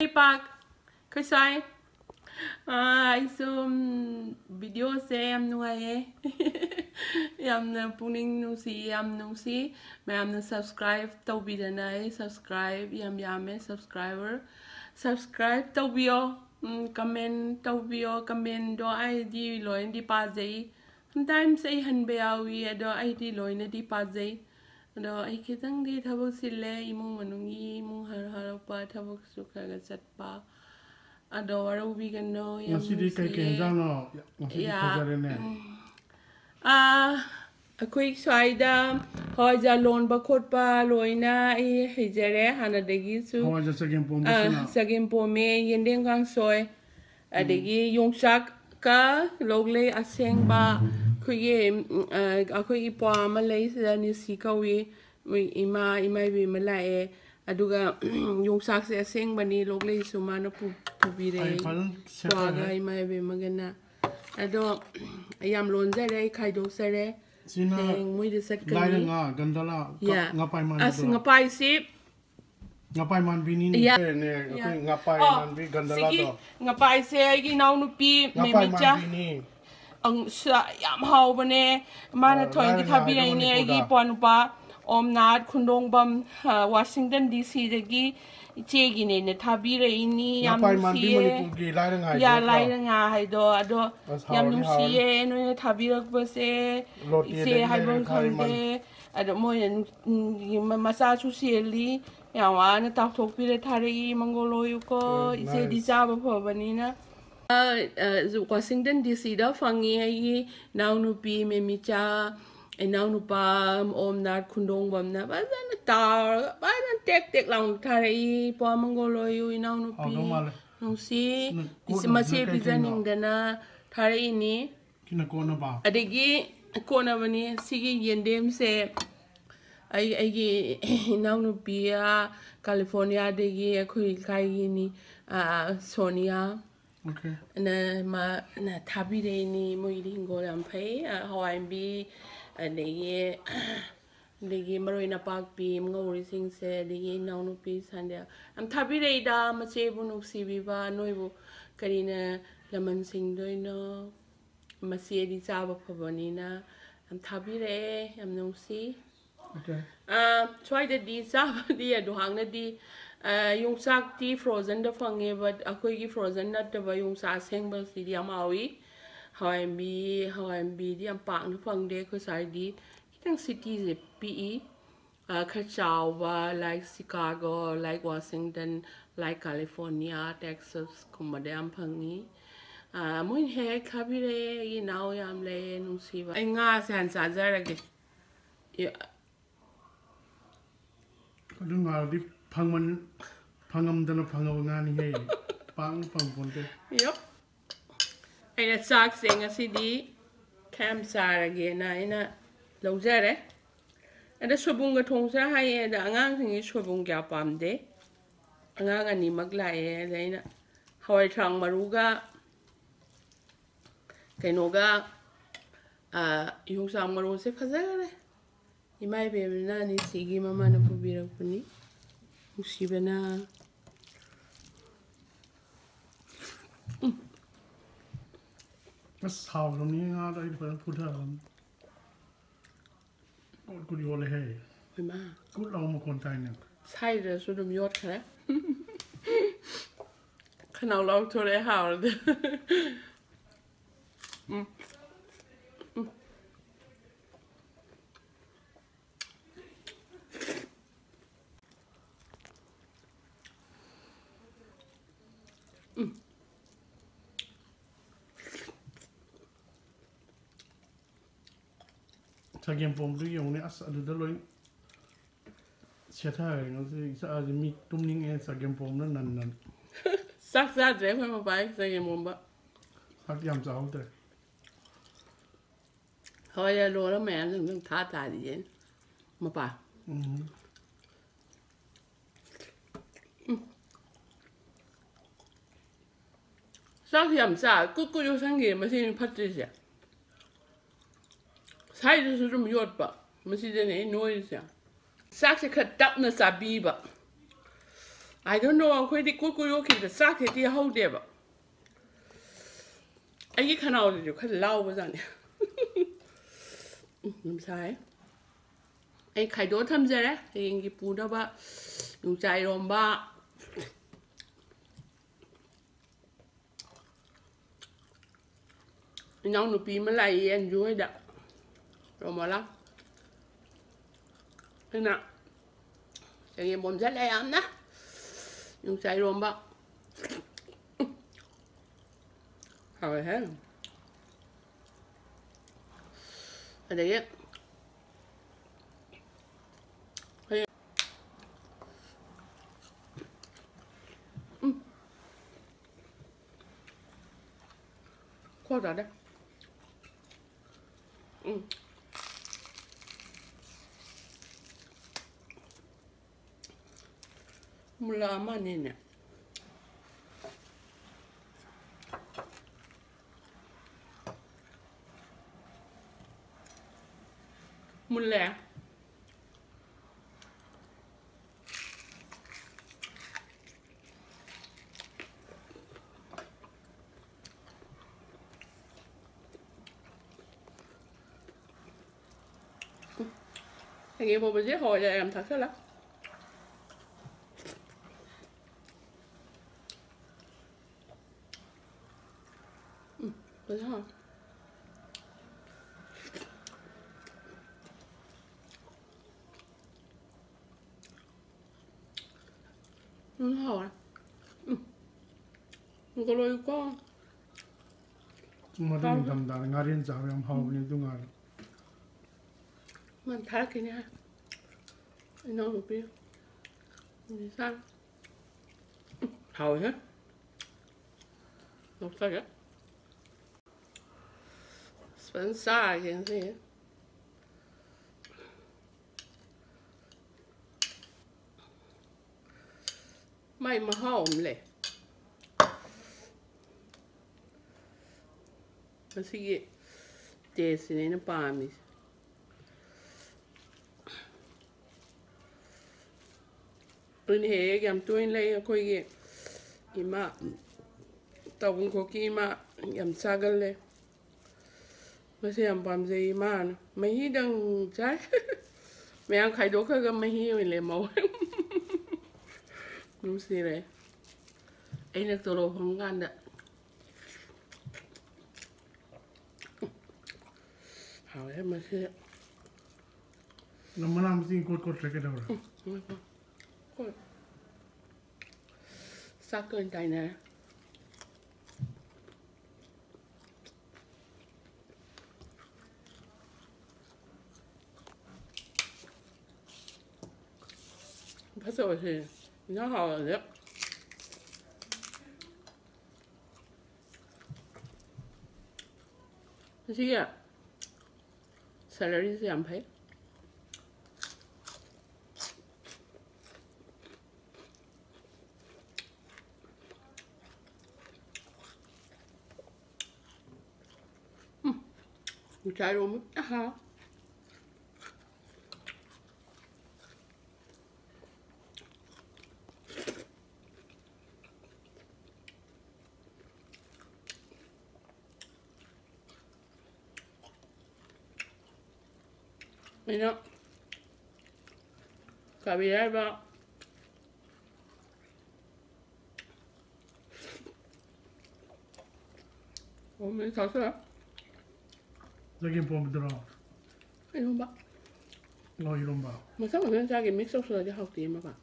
Hey Park, khởi sai. Ai zoom video se am nuaye. Am na puning nu si am nu si. Me am na subscribe tau bidanai subscribe yam subscriber. Subscribe tau bio comment tau bio comment do ai di loin di pa zai. Sometimes ai han beawi do ai di loin di pa zai. Do ai kitang di thabok sile imong manungi imong har pa thabok suka ga chat pa. Ado waro vegan no yam masidi kai kenjang no masidi khajare ne akoi swaida Hawaijar lon ba khot pa loina ai hejare hana degi su Hawaijar Chagem pom bisna Chagem pom me yendeng gang soy adegi Yongchak ka logle aseng ba khoye akoi pa ma lei sa ni si ka we ima bi malae aduga Yongchak se aseng bani logle sumana pubire swaga ima be magana ado ayam lonza re khaido sare sina mui de set kan lai nga gandala ngapai man as ngapai si ngapai man bini ni ne ngapai man bi gandala do ngapai se gi nau nu pi memicha ang sa yam hau bane mana thoin gi thabi ai ne gi pon pa omnat khundong bam Washington DC de gi che gi ne thabi re ni yam si ya lai nga hai do ado yam nu si e no ne thabi rak ba se hai bang khang de ado mo yan masa chu si li ya wa na ta thok pi le thari mangolo yu ko ise di cha ba pho bani na Washington DC da fangi ai nau nu pi me mi cha now nu pa omnat khundong bam na ba na tar ba na tek lang thari po mangolo yu now nu pi no si ma se pi janing dana thari ni kina kona ba adegi kona bani sigi yendem se ai gi now nu pi California degi khoi kai ni Sonia okay na thabi re ni moi ri ngol am phai Hawaii bi degi maroina pak pi ngori sing se degi naunu pi sandya am thabi re da ma che bu nu si bi ba noi bu karina laman sing doi no ma se di cha ba phabani na am thabi re am nu si okay try the di sa di adu hang na di Yongchak ti frozen da fange but akoi gi frozen na da ba Yongchak seng ba si di amawi Hawaii di am pak nu phang de ko sai di kitang cities e pe khachaw ba like Chicago like Washington like California Texas kuma de am phangi moi he khabi re yi naw yam le nu si ba ai nga san sa jar ge adu nga di phangam dana phangaw nga ni he pang ponte yep aina sak sing asidi cam sar again aina lojare ada sobunga thongsa hai da angang singi sobung kya pamde angang ani magla e aina hawai thang maruga kainoga yung sang maru se phajare imai be na ni sigi mama na pubirak puni musibana mas how lo ni nga dai pa puthaกูดีเลยเฮ้ยไม่มากูลองมาคนไทยเนี่ยใช่เลยสุดยอดค่ะขนาดเราโทรได้หาวเลยChagem pom tu yang ni asal ada loin siapa yang tu saya ada mi tumning chagem pom nan sak sak deh kau mau baik chagem pom ba sak yam jauh deh Hawaijar lo lah main tu thata di jen mau pa sak yam sakกูอยู่สังเกตมาที่พัดดิเสียใช่จะสุดยอดปะมาที่เจนี่น้อยเสีย 싹시 그 답는 사비바 I don't know ꯑꯩꯈꯣꯏꯗꯤ ꯀꯨꯀꯨꯌꯣꯛꯈꯤꯕꯗ ꯆꯥꯛꯁꯦꯗꯤ ꯍꯧꯗꯦꯕ ꯑꯩꯒꯤ ꯈꯅꯥꯎꯗꯁꯨ ꯈꯔ ꯂꯥꯎꯕꯖꯥꯠꯅꯤ ꯌꯥꯝ ꯁꯥꯏ ꯑꯩ ꯈꯥꯏꯗꯣꯛꯑ ꯊꯝꯖꯔꯦ ꯍꯌꯦꯡꯒꯤ ꯄꯨꯅꯕ ꯌꯣꯡꯆꯥꯛ ꯏꯔꯣꯝꯕ ꯏꯅꯥꯎꯅꯨꯄꯤ ꯑꯃ ꯂꯥꯛꯏ ꯑꯟꯖꯨ ꯍꯣꯏꯗ ꯔꯣꯃꯣꯂꯥ ꯑꯩꯅ ꯆꯒꯦꯝ ꯄꯣꯝꯖꯜꯂꯦ ꯌꯥꯝꯅ ꯌꯣꯡꯆꯥꯛ ꯏꯔꯣꯝꯕ ꯍꯥꯎꯋꯦꯍꯦ ꯑꯗꯒꯤ ꯈꯣꯗꯥꯗꯦ ꯃꯨꯜꯂ ꯑꯃꯅꯤꯅꯦ ꯃꯨꯜꯂꯦ ꯆꯒꯦꯝ ꯄꯣꯝꯕꯁꯦ ꯍꯋꯥꯏꯖꯥꯔ ꯌꯥꯝ ꯊꯥꯛꯆꯜꯂꯦ ꯐꯖꯅ ꯍꯥꯎꯋꯦ 하와. 이걸로 이거. 뭐든 담다 ngarin 자면 하오니 둥알. 만 다르긴 해. 너무 비. 이상. 하오해? 없어요? 스펀사긴 해. May mahomle. Sige, tesi na pamis. Rin he gam tuin lay ako'y ima tawon ko ki ima gam sagal le. Kasi ang pamse ima no. Mahidang chay. May ang kaido ka gam mahiyo le mo. Nung sire. Ay nagturo kong ganda. Haore masih. Nama mesti kot reke dah orang. Kot. Sakun taina. Pasal sih. Nó hào rồi. Gì à? Celery gì làm thế? Trái luôn mất hả? Ini kabiar ba mình tháo ra Lagi pom berdoa. Eromba Lo Eromba. masa mình ra cái mix sauce cho học tiếng mà bạn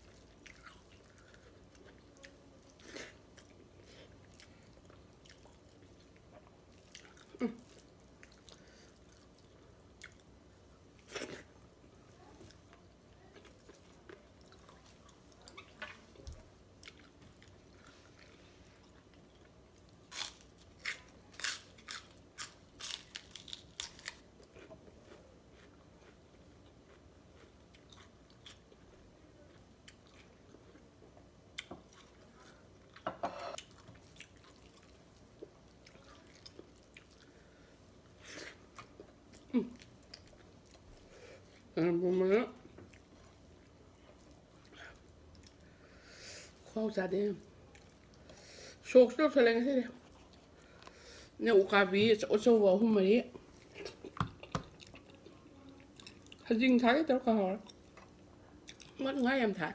보면은 자대 속속 설랭세 내 오가비 어서와 후머리 하징 thái tao có hỏi mất ngay em thái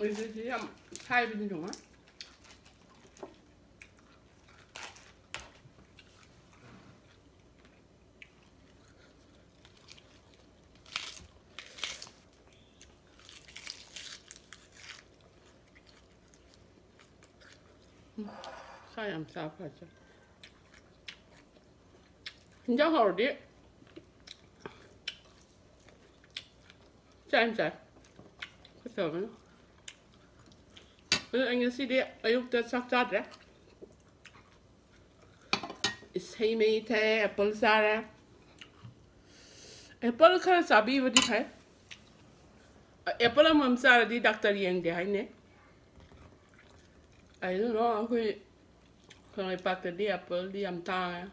이제 참 사이비는 정말 사이 안 싸파죠 진짜 어디 짠짠 그래서 anh sẽ đi ayuk ta sắc chát đấy, hay mấy thế apple sao đấy, apple khá sabi vậy phải, apple mà sao đi doctor yang đi hay nè, I don't know anh coi không ai bắt đi apple đi am ta,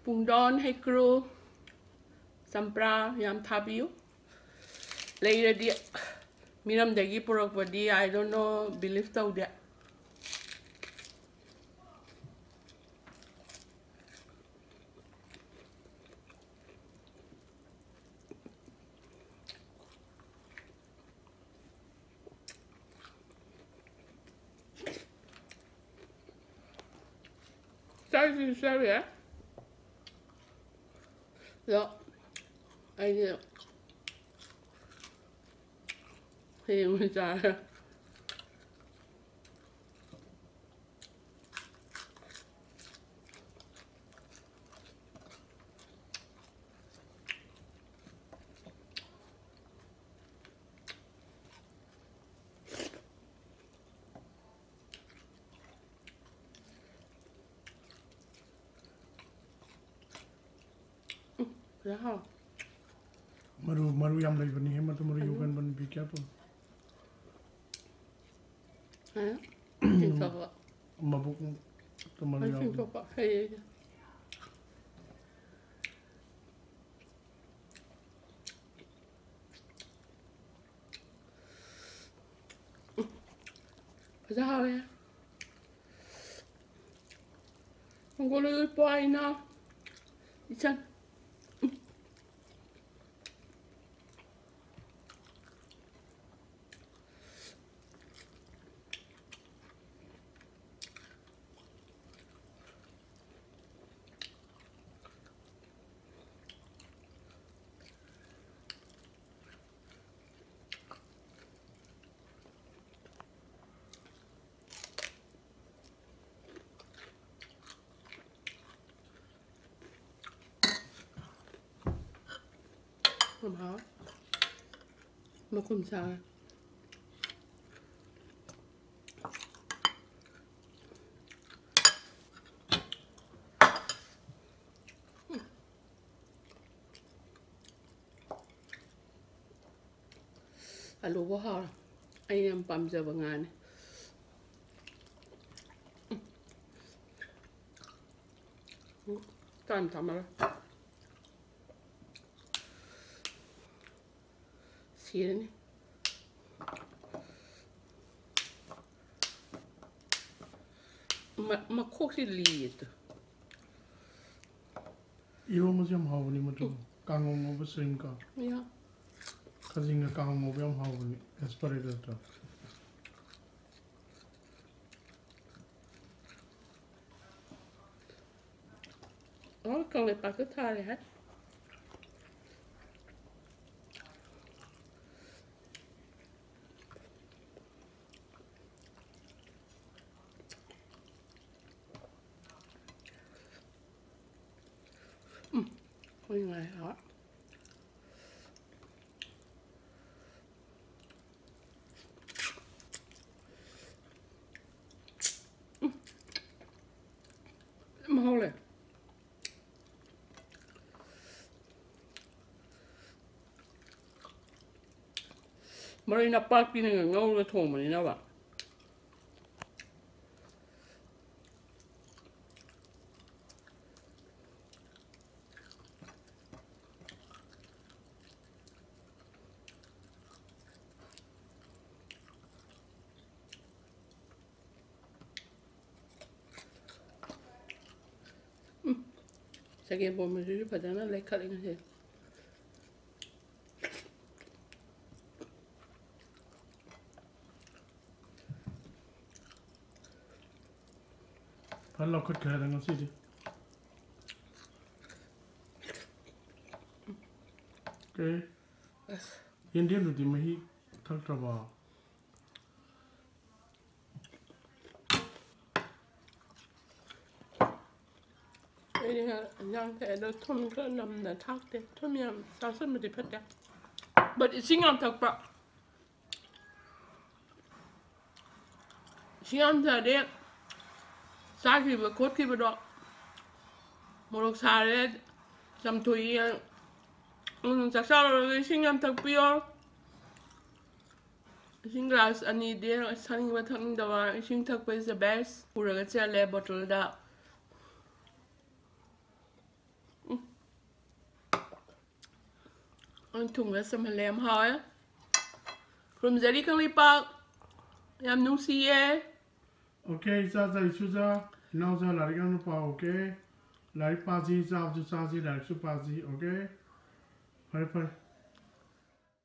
bung don hay kru, sampra yam thabiu, lấy đi Miram dagi purok badi I don't know believe tau dia. Sorry ya. No, I didn't. Hey, my God. Yeah. Maru yang lagi bani hemat maru yugan bani be careful. Think so. Mabuk tu maru I yang. think so. Hey. Haore Haore. Ang gulo yung buhay na. Isan. Hả? Mà cùng sao? Alo quá hả? Anh em băm giờ vào ngàn này. Tạm thầm rồi. Xịn. Mà khô thì liệt. Yêu mà xem hậu này mà tu càng ngô với sinh cả. Yeah. Cái gì người càng ngô với em hậu này, aspirator đó. Còn lại bà cứ tha này hết. ยังไงครับมาเอาเลยมาเลยนับปากกินอย่างเงาเลยถ่วงมันนี่นะวะChagem bom mas eu para dar na leca ali néพันเราคุดแค่ดังนั้นสิดิโอเคยินดีดูดีไหมฮิทักทว่านี่ฮะยังแต่เราทุ่มก็นำแต่ทักเด็ดทุ่มยำซาซึ่งมันจะพัดเด็ดบัดชิงยำทักปะชิงยำแต่เด็ดซาคีบโคตรคีบดอกมรกซาเด็ดจำตุยจากซาเราเลยชิงยำทักเปียวชิงกลาสอันนี้เดียวฉันว่าทั้งเดียวชิงทักไปจะเบสผู้รักษาเล่บอทลดาอันถุงละสมัยเลี้ยมหอยครุ่มเจริกังลิปักยำนุ่งซีเอโอเคจ้าจ้าอิสุจ้าน้องจ้าหลายกันป่าโอเคหลายปาจีจ้าจุจ้าจีหลายสุปาจีโอเคไป